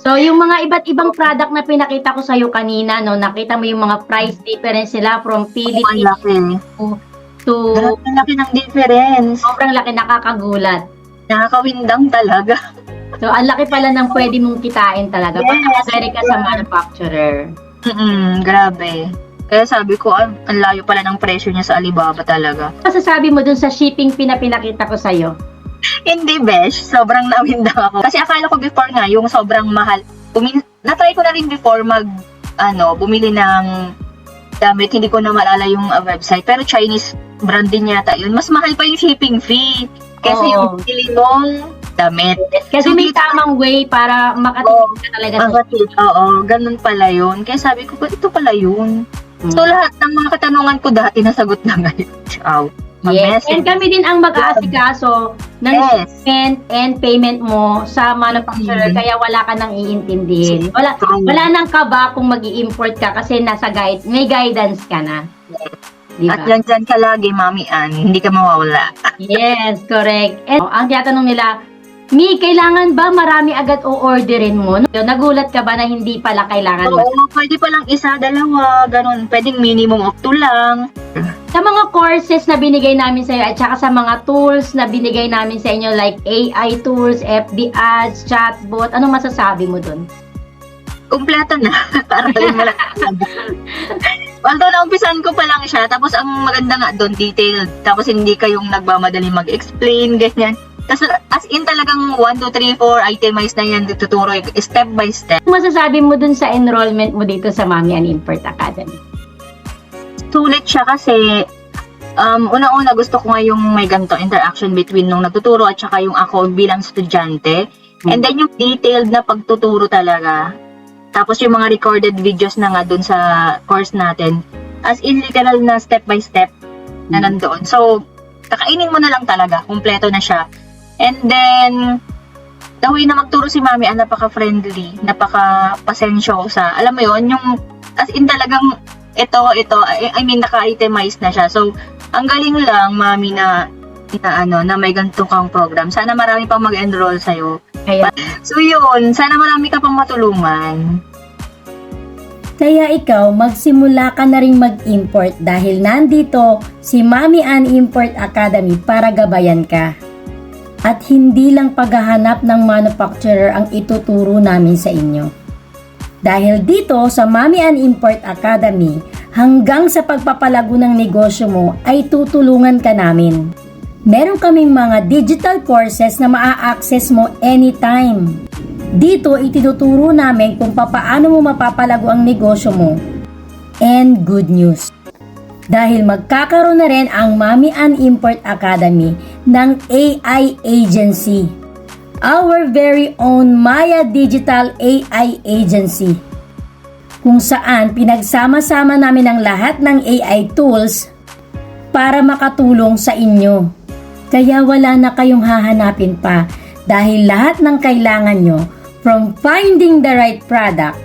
So, yung mga iba't ibang product na pinakita ko sa'yo kanina, no, nakita mo yung mga price difference nila from Ang Philippines laki. to Grabe, ang laki ng difference. sobrang laki, nakakagulat. Nakakawindang talaga. So, ang laki pala ng pwede mong kitain talaga pag Yes. nakasari ka sa manufacturer. Grabe. Kaya sabi ko, ang layo pala ng presyo niya sa Alibaba talaga. Masasabi mo dun sa shipping pinakita ko sa'yo? Hindi, besh. Sobrang nawindang ako. Kasi akala ko before nga, yung sobrang mahal. Na-try ko na rin before bumili ng damit. Hindi ko na maalala yung website. Pero Chinese brand din yata yun. Mas mahal pa yung shipping fee. Kasi yung bili mong damit. Kasi So, may tamang way para makatipid ka talaga sa Oo, ganun pala yun. Kaya sabi ko, ito pala yun. So, lahat ng mga katanungan ko dati nasagot na ngayon. Ciao. Yes, and kami din ang mag-aasikaso ng Yes. shipment and payment mo sa manufacturer, kaya wala ka nang iintindihin. Wala nang kaba kung mag-i-import ka kasi may guidance ka na. Diba? At yan dyan ka lagi, Mami Ann. Hindi ka mawawala. Yes, correct. And ang tinatanong nila, Mi, kailangan ba marami agad o-orderin mo? Nagulat ka ba na hindi pala kailangan ba? Oo, pwede palang isa, dalawa, ganun. Pwedeng minimum of 2 lang. Sa mga courses na binigay namin sa iyo at saka sa mga tools na binigay namin sa inyo like AI tools, FB ads, chatbot, anong masasabi mo dun? Kumpleto na. Para rin mo lang. Although naumpisan ko pa lang siya, tapos ang maganda nga doon, detailed. Tapos hindi kayong nagmamadali mag-explain, ganyan. Tapos as in talagang 1, 2, 3, 4 itemize na yan, tuturo step by step. Ano masasabi mo dun sa enrollment mo dito sa Mami Ann Import Academy? Sulit siya kasi unang-una gusto ko nga yung may ganito interaction between nung nagtuturo at saka yung ako bilang estudyante. And then yung detailed na pagtuturo talaga. Tapos yung mga recorded videos na nga dun sa course natin. As in literal na step by step na nandoon. So, kakainin mo na lang talaga. Kumpleto na siya. And then, the way na magturo si Mami Ann, napaka-friendly, napaka-pasensyosa. Alam mo yon yung as in talagang ito, I mean, naka-itemize na siya. So, ang galing lang, Mami, na may ganito kang program. Sana marami pang mag-enroll sa'yo. Kaya, So, yun. Sana marami ka pang matulungan. Kaya ikaw, magsimula ka na rin mag-import dahil nandito si Mami Ann Import Academy para gabayan ka. At hindi lang paghahanap ng manufacturer ang ituturo namin sa inyo. Dahil dito sa Mami Ann Import Academy, hanggang sa pagpapalago ng negosyo mo ay tutulungan ka namin. Meron kaming mga digital courses na maa-access mo anytime. Dito itinuturo namin kung papaano mo mapapalago ang negosyo mo. And good news! Dahil magkakaroon na rin ang Mami Ann Import Academy ng AI agency. Our very own Maya Digital AI Agency. Kung saan pinagsama-sama namin ang lahat ng AI tools para makatulong sa inyo. Kaya wala na kayong hahanapin pa dahil lahat ng kailangan nyo from finding the right product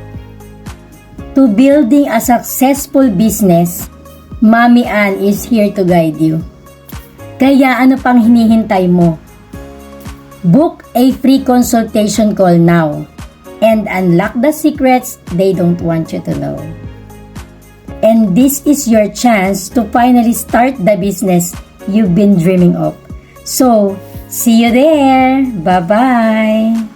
to building a successful business, Mami Ann is here to guide you. Kaya ano pang hinihintay mo? Book a free consultation call now and unlock the secrets they don't want you to know. And this is your chance to finally start the business you've been dreaming of. So, see you there! Bye-bye!